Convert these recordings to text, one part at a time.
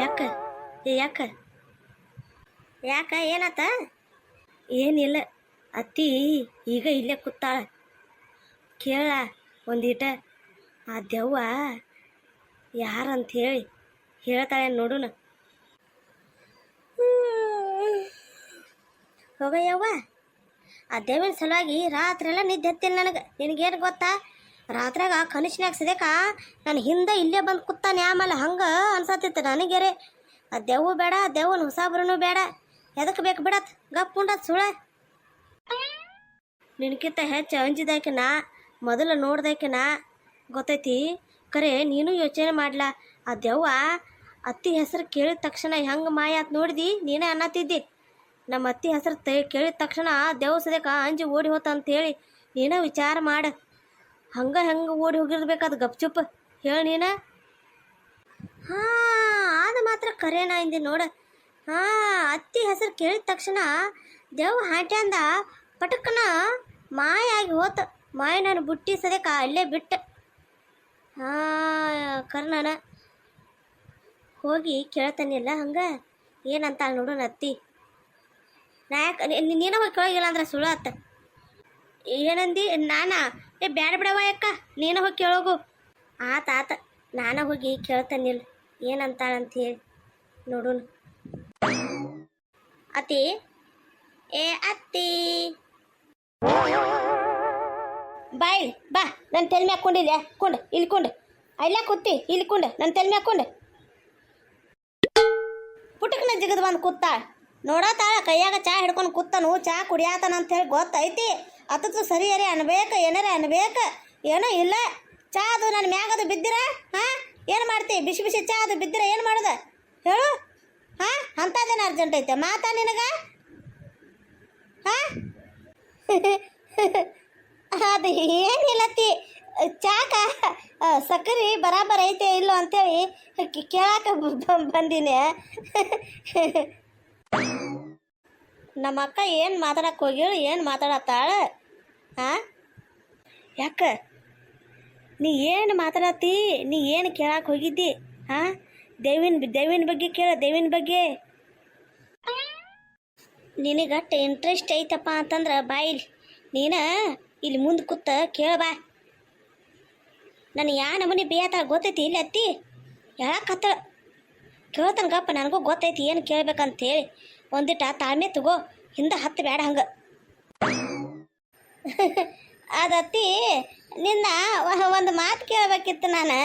ಯಾಕ ಯಾಕ ಯಾಕ ಏನಾತ? ಏನಿಲ್ಲ, ಅತ್ತಿ ಈಗ ಇಲ್ಲೇ ಕೂತಾಳ. ಕೇಳ ಒಂದೀಟ ಆ ದೆವ್ವ ಯಾರಂತ ಹೇಳಿ ಹೇಳ್ತಾಳೆ ನೋಡುನ. ಹೋಗಯ್ಯವ್ವ, ಆ ದೇವಿನ ಸಲುವಾಗಿ ರಾತ್ರಿ ಎಲ್ಲ ನಿದ್ದೆ ಹತ್ತಿಲ್ಲ ನನಗೆ. ನಿನಗೇನು ಗೊತ್ತಾ, ರಾತ್ರಿಯಾಗ ಕನಸಿನಾಗ ಸದ್ಯಕ ನಾನು ಹಿಂದೆ ಇಲ್ಲೇ ಬಂದು ಕೂತಾನೆ. ಆಮೇಲೆ ಹಂಗೆ ಅನ್ಸತ್ತಿತ್ತು ನನಗೆರೆ. ಆ ದೆವ್ವ ಬೇಡ, ದೆವ್ವನ ಹೊಸಾಬ್ರೂ ಬೇಡ, ಎದಕ್ಕೆ ಬೇಕು ಬಿಡತ್ ಗಪ್ ಉಂಡತ್ ಸುಳ. ನಿನಕಿಂತ ಹೆಚ್ಚು ಅಂಜಿದಾಕೆ ನಾ, ಮೊದಲು ನೋಡ್ದಾಕೆ ನಾ, ಗೊತ್ತೈತಿ. ಖರೆ ನೀನು ಯೋಚನೆ ಮಾಡ್ಲ, ಆ ದೆವ್ವ ಅತ್ತಿ ಹೆಸರು ಕೇಳಿದ ತಕ್ಷಣ ಹೆಂಗೆ ಮಾಯ ಆತ್ ನೋಡಿದಿ. ನೀನೇ ಅನ್ನತ್ತಿದ್ದಿ ನಮ್ಮ ಅತ್ತಿ ಹೆಸರು ಕೇಳಿದ ತಕ್ಷಣ ದೆವ್ವ ಸದ್ಯಕ ಅಂಜಿ ಓಡಿ ಹೋತ ಅಂತೇಳಿ. ನೀನೇ ವಿಚಾರ ಮಾಡ, ಹಂಗೆ ಹೆಂಗೆ ಓಡಿ ಹೋಗಿರ್ಬೇಕದು ಗಪ್ಚುಪ್ ಹೇಳಿ ನೀನು. ಹಾಂ, ಅದು ಮಾತ್ರ ಖರೇನ ಇಂದಿ ನೋಡ. ಹಾಂ, ಅತ್ತಿ ಹೆಸರು ಕೇಳಿದ ತಕ್ಷಣ ದೆವ್ವ ಹಾಟ್ಯಾಂದ ಪಟಕ್ಕನ ಮಾಯ ಆಗಿ ಹೋತ. ಮಾಯ ನಾನು ಬುಟ್ಟಿ ಸದ್ಯಕ ಅಲ್ಲೇ ಬಿಟ್ಟು. ಹಾಂ, ಕರ್ನಾನ ಹೋಗಿ ಕೇಳ್ತಾನಿಲ್ಲ ಹಂಗೆ ಏನಂತ ನೋಡೋಣ ಅತ್ತಿ. ನಾ ಯಾಕೆ ನೀನು ಹೋಗಿ ಕೇಳೋಗಿಲ್ಲ ಅಂದ್ರೆ ಸುಳ್ಳು ಆತ. ಏನಂದಿ? ನಾನಾ? ಬ್ಯಾಡ ಬಿಡವ ಯಾಕ, ನೀನು ಹೋಗಿ ಕೇಳೋಗು. ಆತ ನಾನು ಹೋಗಿ ಕೇಳ್ತಾನಿಲ್ಲ ಏನಂತಾಳಂತ ಹೇಳಿ ನೋಡೋಣ. ಅತ್ತಿ, ಏ ಅತ್ತಿ ಬಾಯ್ ಬಾ, ನನ್ನ ತೆಲ್ ಮ್ಯಾಗ ಕೊಂಡಿಲ್ಲ ಕೊಂಡು ಇಲ್ಲಿ ಕೊಂಡು ಅಲ್ಲ ಕೂತಿ ಇಲ್ಲಿ ಕೊಂಡು ನನ್ನ ತೆಲ್ ಮ್ಯಾಗ ಕೊಂಡು. ಪುಟಕ್ನ ಜಿಗದ್ ಬಂದು ಕೂತಾಳ ನೋಡತ್ತಾಳ, ಕೈಯಾಗ ಚಾ ಹಿಡ್ಕೊಂಡು ಕೂತಾನು. ಚಾ ಕುಡಿಯಾತಾನ ಅಂತ ಹೇಳಿ ಗೊತ್ತೈತಿ. ಅತತ್ತು ಸರಿ ಅರಿ ಅನ್ಬೇಕು, ಏನಾರ ಅನ್ಬೇಕು, ಏನೋ ಇಲ್ಲ. ಚಾ ಅದು ನನ್ನ ಮ್ಯಾಗದು ಬಿದ್ದಿರ ಹಾಂ ಏನು ಮಾಡ್ತಿ? ಬಿಸಿ ಬಿಸಿ ಚಾ ಅದು ಬಿದ್ದಿರ ಏನು ಮಾಡೋದು ಹೇಳು? ಹಾಂ, ಅಂಥದ್ದೇನು ಅರ್ಜೆಂಟ್ ಐತೆ ಮಾತಾ ನಿನಗ? ಹಾಂ ಅದು ಏನಿಲ್ಲತ್ತಿ, ಚಾಕ ಸಕ್ಕರೆ ಬರಾಬರ್ ಐತೆ ಇಲ್ಲೋ ಅಂತೇಳಿ ಕೇಳಾಕ ಬಂದೀನಿ. ನಮ್ಮ ಅಕ್ಕ ಏನು ಮಾತಾಡಕ್ಕೆ ಹೋಗಿಳು, ಏನು ಮಾತಾಡತ್ತಾಳ? ಹಾಂ, ಯಾಕ ನೀ ಏನು ಮಾತಾಡತ್ತಿ? ನೀ ಏನು ಕೇಳಕ್ಕೆ ಹೋಗಿದ್ದಿ? ಹಾಂ, ದೇವಿನ ಬಗ್ಗೆ ಕೇಳ, ದೇವಿನ ಬಗ್ಗೆ. ನಿನಗಟ್ಟ ಇಂಟ್ರೆಸ್ಟ್ ಐತಪ್ಪ ಅಂತಂದ್ರೆ ಬಾಯಿಲಿ ನೀನು ಇಲ್ಲಿ ಮುಂದೆ ಕೂತ ಕೇಳಬಾ. ನಾನು ಯಾ ನಮೂನಿ ಬೇಯತ್ತಾಳ ಗೊತ್ತೈತಿ ಇಲ್ಲಿ ಅತ್ತಿ ಹೇಳಕ್ಕತ್ತಳ. ಕೇಳ್ತಾನ ಗಪ್ಪ, ನನಗೂ ಗೊತ್ತೈತಿ ಏನು ಕೇಳ್ಬೇಕಂತೇಳಿ. ಒಂದಿಟ ತಾಳ್ಮೆ ತಗೋ, ಹಿಂದೆ ಹತ್ತು ಬೇಡ ಹಂಗೆ. ಅದತ್ತಿ ನಿನ್ನ ಒಂದು ಮಾತು ಕೇಳಬೇಕಿತ್ತು ನಾನು.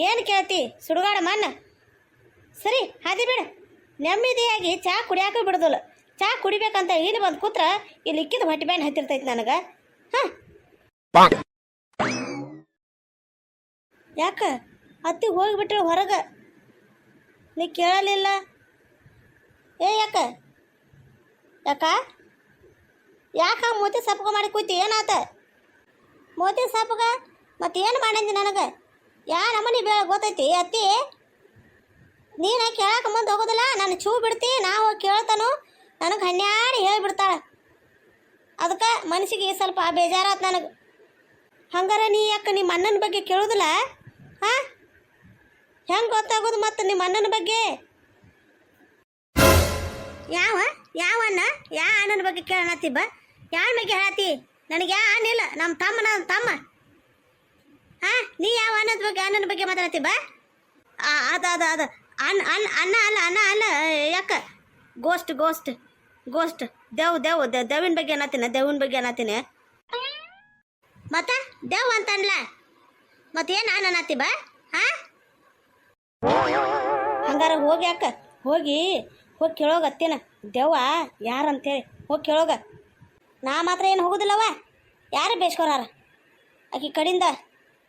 ಏನು ಕೇಳ್ತಿ? ಸುಡುಗಾಡ ಮಣ್ಣ ಸರಿ ಹಾದಿ ಬಿಡು. ನೆಮ್ಮದಿಯಾಗಿ ಚಾ ಕುಡಿಯಾಕ ಬಿಡೋದಿಲ್ಲ. ಚಾ ಕುಡಿಬೇಕಂತ ಇಲ್ಲಿ ಬಂದು ಕೂತ್ರ ಇಲ್ಲಿ ಇಕ್ಕಿದ ಹೊಟ್ಟೆ ಬ್ಯಾನ್ ಹತ್ತಿರ್ತೈತಿ ನನಗೆ. ಹಾಂ, ಯಾಕ ಅತ್ತಿ ಹೋಗಿಬಿಟ್ರೆ ಹೊರಗೆ ನೀ ಕೇಳಲಿಲ್ಲ? ಯಾಕ ಯಾಕ ಯಾಕ ಮೋತಿ ಸಪ್ಗ ಮಾಡಿ ಕೂತಿ? ಏನಾತ ಮೋತಿ ಸಪ್ಗ? ಮತ್ತೇನು ಮಾಡಂದಿ ನನಗೆ? ಯಾ ನಮ್ಮನಿ ಗೊತ್ತೈತಿ ಅತ್ತಿ? ನೀನು ಕೇಳಕ್ಕೆ ಮುಂದೆ ಹೋಗೋದಿಲ್ಲ, ನಾನು ಚೂ ಬಿಡ್ತಿ. ನಾವು ಕೇಳ್ತಾನು ನನಗೆ ಹನ್ಯಾಡಿ ಹೇಳಿಬಿಡ್ತಾಳೆ. ಅದಕ್ಕೆ ಮನಸ್ಸಿಗೆ ಸ್ವಲ್ಪ ಬೇಜಾರಾತ್ ನನಗೆ. ಹಂಗಾರ ನೀ ಯಾಕೆ ನಿಮ್ಮ ಅಣ್ಣನ ಬಗ್ಗೆ ಕೇಳೋದಿಲ್ಲ? ಹಾಂ, ಹೆಂಗೆ ಗೊತ್ತಾಗೋದು ಮತ್ತು ನಿಮ್ಮ ಅಣ್ಣನ ಬಗ್ಗೆ? ಯಾವ ಅಣ್ಣ? ಯಾ ಅಣ್ಣನ ಬಗ್ಗೆ ಕೇಳಣತ್ತಿ? ಯಾರ ಬಗ್ಗೆ ಹೇಳತ್ತಿ? ನನಗೆ ಯಾ ಅಣ್ಣಿಲ್ಲ, ನಮ್ಮ ತಮ್ಮ. ಹಾಂ, ನೀ ಯಾವ ಅಣ್ಣನ ಬಗ್ಗೆ ಮಾತಾಡತ್ತಿ? ಅದು ಅಣ್ಣ ಅಲ್ಲ ಯಾಕ? ಗೋಸ್ಟ್ ದೇವಿನ ಬಗ್ಗೆ ಅನ್ನತ್ತೀನಿ. ದೇವಿನ ಬಗ್ಗೆ ಅನ್ನತ್ತೀನಿ ಮತ್ತೆ ದೇವ್ ಅಂತ ಅನ್ಲ ಮತ್ತೇನು ಅನ್ನತ್ತಿ? ಹಾಂ, ಹಂಗಾರ ಹೋಗಿ ಯಾಕ ಹೋಗಿ ಕೇಳೋಗತ್ತೀನ ದೆವ್ವ ಯಾರಂತೇಳಿ ಹೋಗಿ ಕೇಳೋಗ. ನಾ ಮಾತ್ರ ಏನು ಹೋಗೋದಿಲ್ಲವ, ಯಾರು ಬೇಸ್ಕೊರಾರ ಆಕಿ ಕಡಿಂದ.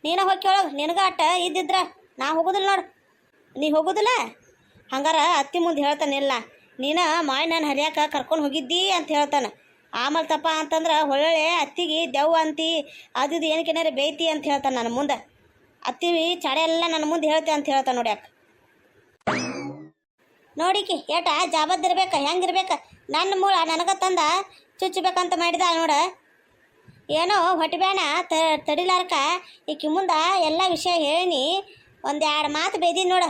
ನೀನು ಹೋಗಿ ಕೇಳೋಗ. ನಿನಗ ಅಟ್ಟ ಇದ್ದಿದ್ರ ನಾ ಹೋಗೋದಿಲ್ಲ ನೋಡು. ನೀ ಹೋಗೋದಿಲ್ಲ ಹಂಗಾರ ಅತ್ತಿ ಮುಂದೆ ಹೇಳ್ತಾನಿಲ್ಲ, ನೀನು ಮಾಡಿ ನಾನು ಹರಿಯಾಕ ಕರ್ಕೊಂಡು ಹೋಗಿದ್ದಿ ಅಂತ ಹೇಳ್ತಾನೆ. ಆಮೇಲೆ ತಪ್ಪ ಅಂತಂದ್ರೆ ಒಳ್ಳೊಳ್ಳೆ ಅತ್ತಿಗೆ ದೆವ್ವ ಅಂತಿ ಅದು ಏನಕ್ಕೇನಾರ ಬೇಯ್ತಿ ಅಂತ ಹೇಳ್ತಾನೆ ನನ್ನ ಮುಂದೆ. ಅತ್ತಿ ಚಾಡೆ ಎಲ್ಲ ನನ್ನ ಮುಂದೆ ಹೇಳ್ತೆ ಅಂತ ಹೇಳ್ತಾನೆ ನೋಡಿ. ಯಾಕೆ ನೋಡಿಕಿ ಏಟ ಜಾಬದ್ದಿರ್ಬೇಕು, ಹೆಂಗಿರ್ಬೇಕು. ನನ್ನ ಮೂಳ ನನಗೆ ತಂದ ಚುಚ್ಚಬೇಕಂತ ಮಾಡಿದ ನೋಡ. ಏನೋ ಹೊಟ್ಟೆ ಬೇಣ ತಡಿಲಾರ್ಕ ಈಕಿ ಮುಂದೆ ಎಲ್ಲ ವಿಷಯ ಹೇಳಿ ಒಂದೆರಡು ಮಾತು ಬೇದೀನಿ ನೋಡು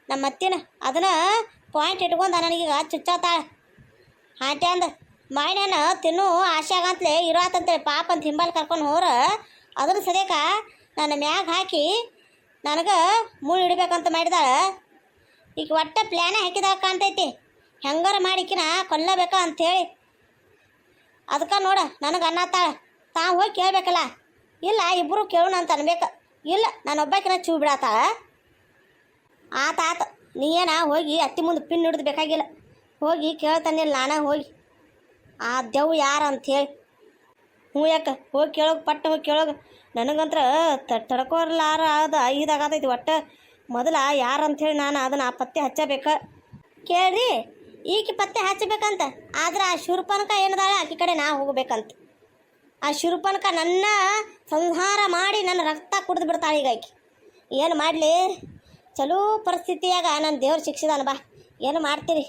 ನಮ್ಮ ಅತ್ತಿನ ಅದನ್ನ ಪಾಯಿಂಟ್ ಇಟ್ಕೊಂಡ ನನಗೀಗ ಚುಚ್ಚಾತಾಳೆ ಆಂಟಿ ಅಂದ ಮಾಡಿನ ತಿನ್ನು ಆಶಾಗಂತಲೇ ಇರೋತಂತೇಳಿ ಪಾಪ ಅಂತ ಹಿಂಬಲ್ ಕರ್ಕೊಂಡು ಹೋರ ಅದ್ರ ಸದ್ಯಕ ನನ್ನ ಮ್ಯಾಗ ಹಾಕಿ ನನಗೆ ಮುಳ್ಳು ಹಿಡಿಬೇಕಂತ ಮಾಡಿದಾಳೆ ಈಗ ಒಟ್ಟ ಪ್ಲ್ಯಾನೇ ಹಾಕಿದಾಗ ಕಾಣ್ತೈತಿ ಹೆಂಗಾರ ಮಾಡಿಕಿನ ಕೊಲ್ಲಬೇಕ ಅಂಥೇಳಿ ಅದಕ್ಕೆ ನೋಡ ನನಗೆ ಅನ್ನತ್ತಾಳೆ ತಾವು ಹೋಗಿ ಕೇಳಬೇಕಲ್ಲ ಇಲ್ಲ ಇಬ್ಬರು ಕೇಳೋಣ ಅಂತ ಅನ್ಬೇಕು ಇಲ್ಲ ನಾನು ಒಬ್ಬಾಕಿನ ಚೂ ಬಿಡತ್ತಾಳ ಆತ ನೀನ ಹೋಗಿ ಅತ್ತಿ ಮುಂದೆ ಪಿನ್ ಹಿಡಿದು ಬೇಕಾಗಿಲ್ಲ ಹೋಗಿ ಕೇಳ್ತಾನಿಲ್ಲ ನಾನ ಹೋಗಿ ಆ ದೆವ್ ಯಾರು ಅಂಥೇಳಿ ಹ್ಞೂ ಯಾಕೆ ಹೋಗಿ ಕೇಳೋಗಿ ಪಟ್ಟ ಹೋಗಿ ಕೇಳೋಗ ನನಗಂತ್ರ ತಡ್ಕೊರ್ಲಾರ ಅದು ಇದಾಗತೈತಿ ಒಟ್ಟು ಮೊದಲ ಯಾರು ಅಂಥೇಳಿ ನಾನು ಅದನ್ನು ಆ ಪತ್ತೆ ಹಚ್ಚಬೇಕ ಕೇಳ್ರಿ ಈಕೆ ಪತ್ತೆ ಹಚ್ಚಬೇಕಂತ ಆದ್ರೆ ಆ ಶೂರ್ಪನಕ ಏನದಾಳೆ ಆಕೆ ಕಡೆ ನಾ ಹೋಗ್ಬೇಕಂತ ಆ ಶೂರ್ಪನಕ ನನ್ನ ಸಂಹಾರ ಮಾಡಿ ನನ್ನ ರಕ್ತ ಕುಡಿದು ಬಿಡ್ತಾಳೆ ಈಗ ಆಕೆ ಏನು ಮಾಡಲಿ ಚಲೋ ಪರಿಸ್ಥಿತಿಯಾಗ ನನ್ನ ದೇವ್ರು ಶಿಕ್ಷಿದಾನ ಬಾ ಏನು ಮಾಡ್ತೀರಿ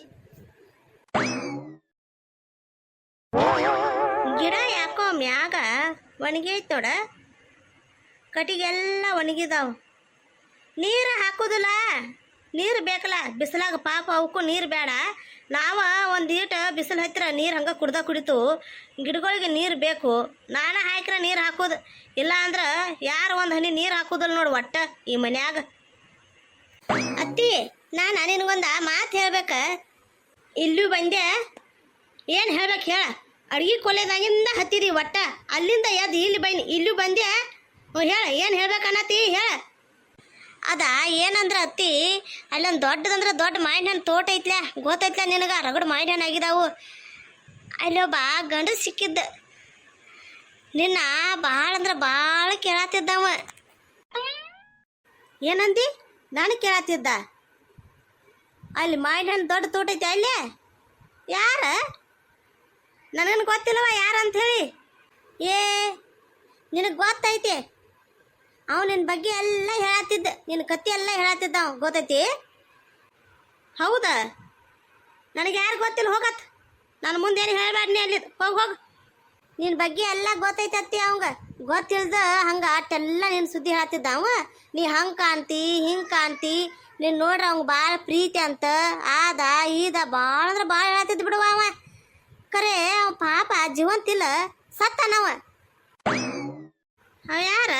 ಗಿಡ ಯಾಕೋ ಮ್ಯಾಗ ಒಣಗೈತೆ ನೋಡ ಕಟಿಗೆಲ್ಲ ಒಣಗಿದಾವು ನೀರು ಹಾಕೋದಿಲ್ಲ ನೀರು ಬೇಕಲ್ಲ ಬಿಸಿಲಾಗ ಪಾಪ ಅವಕ್ಕೂ ನೀರು ಬೇಡ ನಾವು ಒಂದು ಈಟ ಬಿಸಿಲು ಹತ್ತಿರ ನೀರು ಹಂಗೆ ಕುಡಿತು ಗಿಡಗಳಿಗೆ ನೀರು ಬೇಕು ನಾನು ಹಾಕಿರ ನೀರು ಹಾಕೋದು ಇಲ್ಲ ಅಂದ್ರೆ ಯಾರು ಒಂದು ಹನಿ ನೀರು ಹಾಕೋದಿಲ್ಲ ನೋಡು ಒಟ್ಟ ಈ ಮನ್ಯಾಗ ಅತ್ತಿ ನಾನು ನಿನಗೊಂದು ಮಾತು ಹೇಳ್ಬೇಕ ಇಲ್ಲೂ ಬಂದೆ ಏನು ಹೇಳ್ಬೇಕು ಹೇಳ ಅಡ್ಗೆ ಕೊಲೆದಾಗಿಂದ ಹತ್ತಿದಿ ಒಟ್ಟ ಅಲ್ಲಿಂದ ಎದ್ದು ಇಲ್ಲೂ ಬಂದೆ ಹೇಳ ಏನು ಹೇಳ್ಬೇಕನ್ನತ್ತಿ ಹೇಳ ಅದ ಏನಂದ್ರ ಅತ್ತಿ ಅಲ್ಲೊಂದು ದೊಡ್ಡದಂದ್ರೆ ದೊಡ್ಡ ಮಾವಿನ ಹಣ್ಣು ತೋಟ ಐತ್ಲ ಗೊತ್ತೈತ್ಲ ನಿನಗೆ ರಗಡು ಮಾವಿನ ಹಣ್ಣು ಆಗಿದಾವು ಅಲ್ಲೊಬ್ಬ ಗಂಡು ಸಿಕ್ಕಿದ್ದ ನಿನ್ನ ಭಾಳ ಅಂದ್ರೆ ಭಾಳ ಕೇಳತ್ತಿದ್ದವ ಏನಂದಿ ನಾನು ಕೇಳತ್ತಿದ್ದ ಅಲ್ಲಿ ಮಾವಿನ ಹಣ್ಣು ದೊಡ್ಡ ತೋಟ ಐತೆ ಅಲ್ಲೇ ಯಾರ ನನಗೇನು ಗೊತ್ತಿಲ್ಲವ ಯಾರಂಥೇಳಿ ಏ ನಿನಗೆ ಗೊತ್ತೈತಿ ಅವ ನಿನ್ನ ಬಗ್ಗೆ ಎಲ್ಲ ಹೇಳತ್ತಿದ್ದ ನಿನ್ನ ಕತ್ತಿ ಎಲ್ಲ ಹೇಳತ್ತಿದ್ದ ಅವ ಗೊತ್ತೈತಿ ಹೌದಾ ನನಗೆ ಯಾರು ಗೊತ್ತಿಲ್ಲ ಹೋಗತ್ ನನ್ನ ಮುಂದೆ ಏನು ಹೇಳಬೇಡ್ನಿ ಅಲ್ಲಿ ಹೋಗಿ ನಿನ್ನ ಬಗ್ಗೆ ಎಲ್ಲ ಗೊತ್ತೈತಿ ಅತ್ತಿ ಅವಂಗ ಗೊತ್ತಿಲ್ದ ಹಂಗೆ ಅಟ್ಟೆಲ್ಲ ನಿನ್ನ ಸುದ್ದಿ ಹೇಳತ್ತಿದ್ದ ಅವ ನೀ ಹಂಗೆ ಕಾಣ್ತಿ ಹಿಂಗೆ ಕಾಣ್ತಿ ನೀನು ನೋಡ್ರಿ ಅವಂಗೆ ಭಾಳ ಪ್ರೀತಿ ಅಂತ ಆದ ಈದ ಭಾಳ ಅಂದ್ರೆ ಭಾಳ ಹೇಳತ್ತಿದ್ದು ಬಿಡುವ ಅವ ಕರೆ ಅವ ಪಾಪ ಜೀವಂತಿಲ್ಲ ಸತ್ತನವ ಅವ ಯಾರ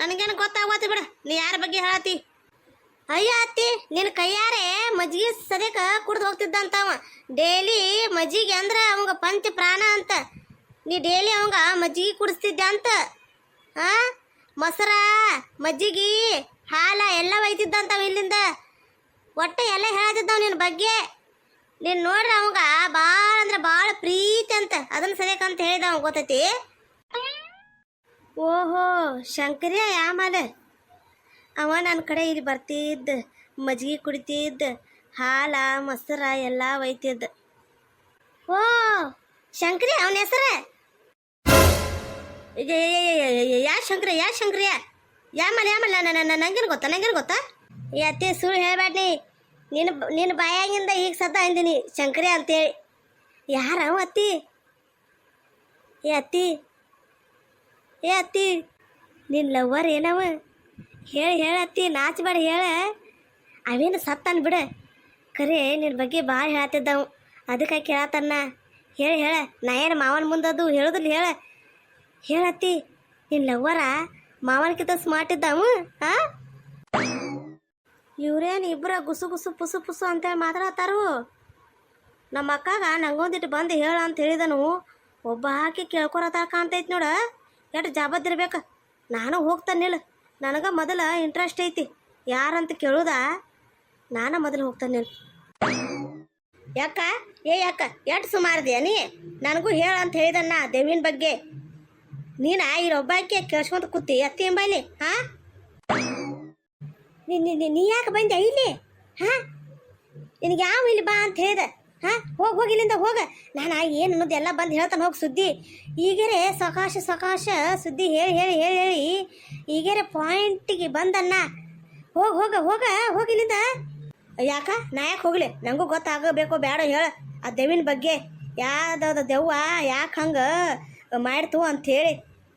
ನನಗೇನು ಗೊತ್ತಾಗೋತಿ ಬಿಡ ನೀ ಯಾರ ಬಗ್ಗೆ ಹೇಳತ್ತಿ ಅಯ್ಯ ಅತ್ತಿ ನಿನ್ನ ಕೈಯಾರೆ ಮಜ್ಜಿಗೆ ಸದ್ಯಕ್ಕೆ ಕುಡ್ದು ಹೋಗ್ತಿದ್ದಂತ ಅವ ಡೈಲಿ ಮಜ್ಜಿಗೆ ಅಂದ್ರೆ ಅವಂಗ ಪಂಚ ಪ್ರಾಣ ಅಂತ ನೀ ಡೈಲಿ ಅವಂಗ ಮಜ್ಜಿಗೆ ಕುಡಿಸ್ತಿದ್ದೆ ಅಂತ ಮೊಸರ ಮಜ್ಜಿಗೆ ಹಾಲ ಎಲ್ಲ ಒಯ್ತಿದ್ದಂತವ ಇಲ್ಲಿಂದ ಒಟ್ಟು ಎಲ್ಲ ಹೇಳತ್ತಿದ್ದವ ನಿನ್ನ ಬಗ್ಗೆ ನೀನು ನೋಡ್ರಿ ಅವಂಗ ಭಾಳ ಅಂದ್ರೆ ಭಾಳ ಪ್ರೀತಿ ಅಂತ ಅದನ್ನ ಸರಿಯಕಂತ ಹೇಳಿದ ಅವ ಗೊತ್ತೈತಿ ಓಹೋ ಶಂಕರ್ಯ ಯಾಮದ ಅವ ನನ್ನ ಕಡೆ ಇಲ್ಲಿ ಬರ್ತಿದ್ದ ಮಜ್ಜಿಗೆ ಕುಡಿತಿದ್ದ ಹಾಲ ಮೊಸರ ಎಲ್ಲ ಒಯ್ತಿದ್ದ ಓ ಶಂಕರಿ ಅವನ ಹೆಸರ ಯಾ ಶಂಕರ್ಯ ಯಾಮಲ್ಲ ನಂಗೇನು ಗೊತ್ತಾ ಈ ಅತ್ತೆ ಸುಳ್ಳು ಹೇಳ್ಬೇಡಿ ನಿನ್ನ ಬಾಯಾಗಿಂದ ಈಗ ಸದ್ದ ಅಂದಿನಿ ಶಂಕರ್ಯ ಅಂತೇಳಿ ಯಾರವ ಅತ್ತಿ ಏ ಅತ್ತಿ ನಿನ್ನ ಲವ್ವರ್ ಏನವ ಹೇಳತ್ತಿ ನಾಚಬೇಡ ಹೇಳ ಅವೇನು ಸತ್ತನ್ ಬಿಡ ಖರೆ ನಿನ್ನ ಬಗ್ಗೆ ಭಾಳ ಹೇಳತ್ತಿದ್ದವು ಅದಕ್ಕೆ ಕೇಳತ್ತನ್ನ ಹೇಳ ನಾ ಏನು ಮಾವನ ಮುಂದದು ಹೇಳೋದಿಲ್ಲ ಹೇಳತ್ತಿ ನಿನ್ನ ಲವ್ವರ ಮಾವನಕಿಂತ ಸ್ಮಾರ್ಟ್ ಇದ್ದಾವು ಇವ್ರೇನು ಇಬ್ಬರ ಗುಸು ಪುಸು ಅಂತೇಳಿ ಮಾತಾಡತ್ತಾರು ನಮ್ಮ ಅಕ್ಕಾಗ ನಂಗೊಂದಿಟ್ಟು ಬಂದು ಹೇಳ ಅಂತ ಹೇಳಿದನು ಒಬ್ಬ ಹಾಕಿ ಕೇಳ್ಕೊರತ್ತಾರ ಕಾಣ್ತೈತಿ ನೋಡ ಎಷ್ಟು ಜಾಬದ್ದಿರ್ಬೇಕು ನಾನು ಹೋಗ್ತಾನಿಲ್ಲ ನನಗೆ ಮೊದಲು ಇಂಟ್ರೆಸ್ಟ್ ಐತಿ ಯಾರಂತ ಕೇಳುದ ನಾನು ಮೊದಲು ಹೋಗ್ತಾನಿಲ್ಲ ಯಾಕ ಎಷ್ಟು ಸುಮಾರದಿಯ ನೀ ನನಗೂ ಹೇಳ ಅಂತ ಹೇಳಿದನ್ನ ದೇವಿನ ಬಗ್ಗೆ ನೀನು ಇರೊಬ್ಬಾಕಿ ಕೇಳ್ಸ್ಕೊಂತ ಕೂತಿ ಅತ್ತಿ ಎಂಬಲ್ಲಿ ನೀ ಯಾಕೆ ಬಂದೆ ಇಲ್ಲಿ ನಿನಗೆ ಯಾವ ಇಲ್ಲಿ ಬಾ ಅಂತ ಹೇಳ್ದೆ ಹೋಗಿ ಇಲ್ಲಿಂದ ಹೋಗ ನಾನು ಏನು ಅನ್ನೋದು ಎಲ್ಲ ಬಂದು ಹೇಳ್ತಾನೆ ಹೋಗಿ ಸುದ್ದಿ ಈಗರೆ ಸಕಾಶ ಸುದ್ದಿ ಹೇಳಿ ಈಗರೆ ಪಾಯಿಂಟಿಗೆ ಬಂದನ್ನ ಹೋಗಿ ಇಲ್ಲಿಂದ ಯಾಕ ನಾ ಯಾಕೆ ಹೋಗ್ಲಿ ನನಗೂ ಗೊತ್ತಾಗಬೇಕೋ ಬೇಡ ಹೇಳ ಆ ದೇವಿನ ಬಗ್ಗೆ ಯಾವ್ದಾವ್ದು ದೆವ್ವ ಯಾಕೆ ಹಂಗೆ ಮಾಡ್ತು ಅಂಥೇಳಿ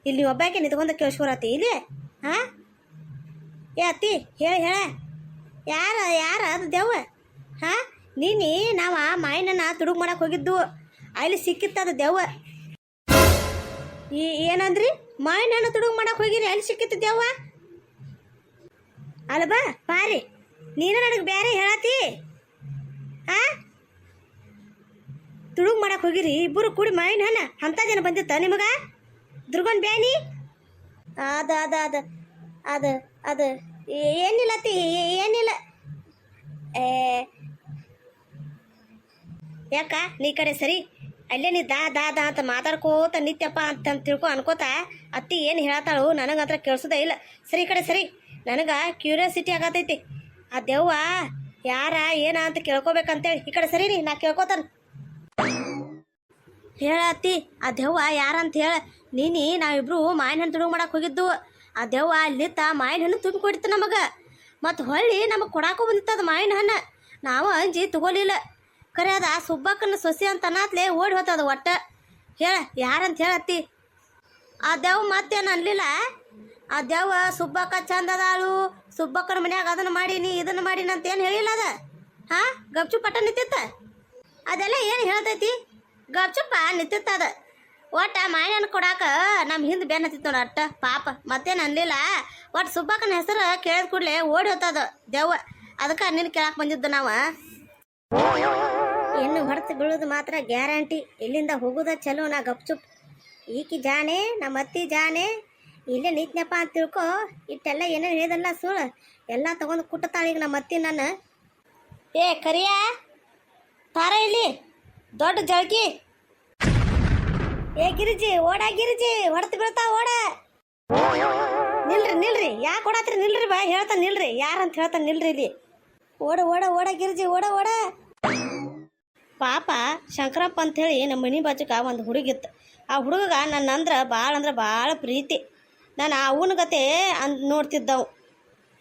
ಇಲ್ಲಿ ನೀವು ಒಬ್ಬಾಕೆ ನಿಂತ್ಕೊಂಡು ಕೇಳಿಸ್ಕೊರತಿ ಇಲ್ಲಿ ಹಾಂ ಏ ಅತ್ತಿ ಹೇಳ ಯಾರ ಅದು ದೆವ್ವ ಹಾಂ ನೀನು ನಾವು ಮಾಯಿನನ್ನ ತುಡುಗು ಮಾಡಕ್ಕೆ ಹೋಗಿದ್ದು ಅಲ್ಲಿ ಸಿಕ್ಕಿತ್ತು ಅದು ದೆವ್ವ ಏನಂದ್ರಿ ಮಾಯಿನನ್ನ ತುಡುಗು ಮಾಡಕ್ಕೆ ಹೋಗಿರಿ ಅಲ್ಲಿ ಸಿಕ್ಕಿತ್ತು ದೆವ್ವ ಅಲ್ಬಾ ಪಾರಿ ನೀನು ನನಗೆ ಬೇರೆ ಹೇಳತಿ ಹಾಂ ತುಡುಗು ಮಾಡಕ್ಕೆ ಹೋಗಿರಿ ಇಬ್ಬರು ಕೂಡಿ ಮಾಯಿನ ಹಣ್ಣ ಅಂಥ ಜನ ಬಂದಿತ್ತ ನಿಮಗೆ ದುರ್ಗೊಂಡು ಬೇನಿ ಅದು ಏನಿಲ್ಲ ಅತ್ತಿ ಏನಿಲ್ಲ ಯಾಕ ನೀ ಕಡೆ ಸರಿ ಅಲ್ಲೇ ನೀ ದಾ ಅಂತ ಮಾತಾಡ್ಕೋತ ನಿತ್ಯಪ್ಪ ಅಂತ ತಿಳ್ಕೊ ಅನ್ಕೋತ ಅತ್ತಿ ಏನು ಹೇಳತ್ತಾಳು ನನಗಂತ್ರ ಕೇಳಿಸೋದೇ ಇಲ್ಲ ಸರಿ ಕಡೆ ಸರಿ ನನಗೆ ಕ್ಯೂರಿಯಾಸಿಟಿ ಆಗತೈತಿ ಆ ದೆವ್ವ ಯಾರ ಏನ ಅಂತ ಕೇಳ್ಕೊಬೇಕಂತೇಳಿ ಈ ಕಡೆ ಸರಿ ರೀ ನಾ ಕೇಳ್ಕೊತಾನೆ ಹೇಳ ಅತ್ತಿ ಆ ದೆವ್ವ ಯಾರಂತ ಹೇಳ ನಾವಿಬ್ರು ಮಾವಿನ ಹಣ್ಣು ತುಡುಗು ಮಾಡಕ್ಕೆ ಹೋಗಿದ್ದು ಆ ದೆವ್ವ ಅಲ್ಲಿತ್ತ ಮಾವಿನ ಹಣ್ಣು ತುಂಬಿ ಕೊಡಿತ್ತು ನಮಗೆ ಮತ್ತು ಹೊಳ್ಳಿ ನಮಗೆ ಕೊಡಾಕೋ ಬಂದಿತ್ತು ಅದು ಮಾವಿನ ಹಣ್ಣು ನಾವು ಅಂಜಿ ತಗೋಲಿಲ್ಲ ಖರೆ ಅದ ಸುಬ್ಬಕ್ಕನ ಸೊಸೆ ಅಂತ ಅನ್ನತ್ಲೇ ಓಡಿ ಹೋತದ ಒಟ್ಟ ಹೇಳ ಯಾರಂತ ಹೇಳತ್ತಿ ಆ ದೆವ್ವ ಮತ್ತೇನು ಅನ್ಲಿಲ್ಲ ಆ ದೆವ್ವ ಸುಬ್ಬಕ್ಕ ಚಂದ ಅದಾಳು ಸುಬ್ಬಕ್ಕನ ಮನ್ಯಾಗ ಅದನ್ನು ಮಾಡೀನಿ ಇದನ್ನು ಮಾಡೀನಿ ಅಂತ ಏನು ಹೇಳಿಲ್ಲ ಅದ ಹಾಂ ಗಪ್ಚು ಪಟ್ಟ ನಿಂತಿತ್ತ ಅದೆಲ್ಲ ಏನು ಹೇಳ್ತೈತಿ ಗಪ್ಚುಪ್ಪ ನಿಂತಿತ್ತದ ಒಟ್ಟು ಮಾಯಿನ ಕೊಡಾಕ ನಮ್ಮ ಹಿಂದೆ ಬೆನ್ನ ಹತ್ತಿತ್ತು ನೋಡ ಅಟ್ಟ ಪಾಪ ಮತ್ತೇನು ಅನ್ಲಿಲ್ಲ ಒಟ್ಟು ಸುಬ್ಬಕ್ಕನ ಹೆಸರು ಕೇಳಿದ ಕೂಡಲೇ ಓಡಿ ಹೋತದ ದೆವ್ವ ಅದಕ್ಕೆ ನಿನ್ನ ಕೇಳಕ್ಕೆ ಬಂದಿದ್ದು ನಾವು ಇನ್ನು ಹೊರತು ಬೀಳೋದು ಮಾತ್ರ ಗ್ಯಾರಂಟಿ ಇಲ್ಲಿಂದ ಹೋಗೋದ ಚಲೋ ನಾ ಗಪ್ಚುಪ್ ಈಕಿ ಜಾನೆ ನಮ್ಮ ಅತ್ತಿ ಜಾನೆ ಇಲ್ಲೇ ನಿತ್ನಪ್ಪ ಅಂತ ತಿಳ್ಕೊ ಇಟ್ಟೆಲ್ಲ ಏನೇನು ಹೇಳಿದಲ್ಲ ಸುಳ್ಳು ಎಲ್ಲ ತಗೊಂಡು ಕುಟ್ಟತಾಳೀಗ ನಮ್ಮ ಅತ್ತಿ ನಾನು ಏ ಕರಿಯ ತಾರ ಇಲ್ಲಿ ದೊಡ್ಡ ಜಳಕಿ ಏ ಗಿರಿಜಿ ಗಿರಿಜಿ ಹೊಡೆತು ಬೀಳ್ತಾ ಓಡ ನಿಲ್ರಿ ಯಾಕೆ ಓಡಾತ್ರಿ ನಿಲ್ರಿ ಬಾ ಹೇಳ್ತಾನೆ ನಿಲ್ರಿ ಯಾರಂತ ಹೇಳ್ತಾನೆ ನಿಲ್ರಿ ಇಲ್ಲಿ ಓಡ ಗಿರಿಜಿ ಓಡ ಪಾಪ ಶಂಕರಪ್ಪ ಅಂಥೇಳಿ ನಮ್ಮ ಮನೆ ಬಾಜುಕ ಒಂದು ಹುಡುಗಿತ್ತು ಆ ಹುಡುಗ ನನ್ನ ಅಂದ್ರೆ ಭಾಳ ಪ್ರೀತಿ ನಾನು ಅವನ ಗತೆ ನೋಡ್ತಿದ್ದವು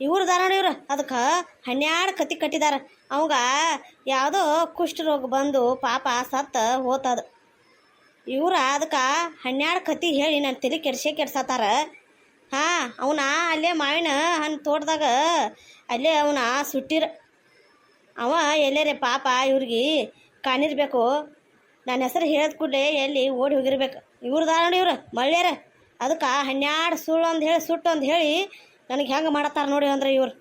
ಇವ್ರು ದಾರ ಇವ್ರು ಅದಕ್ಕೆ 12 ಕತ್ತಿ ಕಟ್ಟಿದಾರ ಅವಾಗ ಯಾವುದೋ ಕುಷ್ಠರೋಗ ಬಂದು ಪಾಪ ಸತ್ತ ಹೋತದ ಇವ್ರ ಅದಕ್ಕೆ 12 ಕತ್ತಿ ಹೇಳಿ ನಾನು ತಲೆ ಕೆಡ್ಸತ್ತಾರ ಹಾಂ ಅವನ ಅಲ್ಲೇ ಮಾವಿನ ಹಣ್ಣು ತೋಟದಾಗ ಅಲ್ಲೇ ಅವನ ಸುಟ್ಟಿರ ಅವ ಎಲ್ಲರೇ ಪಾಪ ಇವ್ರಿಗೆ ಕಾಣಿರ್ಬೇಕು ನನ್ನ ಹೆಸರು ಹೇಳಿದ ಕೂಡಲೇ ಎಲ್ಲಿ ಓಡಿ ಹೋಗಿರ್ಬೇಕು ಇವ್ರದಾರ ನೋಡಿ ಇವ್ರು ಮಳ್ಳ್ಯಾರ ಅದಕ್ಕೆ 12 ಸುಳ್ಳು ಅಂತ ಹೇಳಿ ಸುಟ್ಟು ಅಂತ ಹೇಳಿ ನನಗೆ ಹೆಂಗೆ ಮಾಡತ್ತಾರ ನೋಡಿ ಅಂದ್ರೆ ಇವ್ರು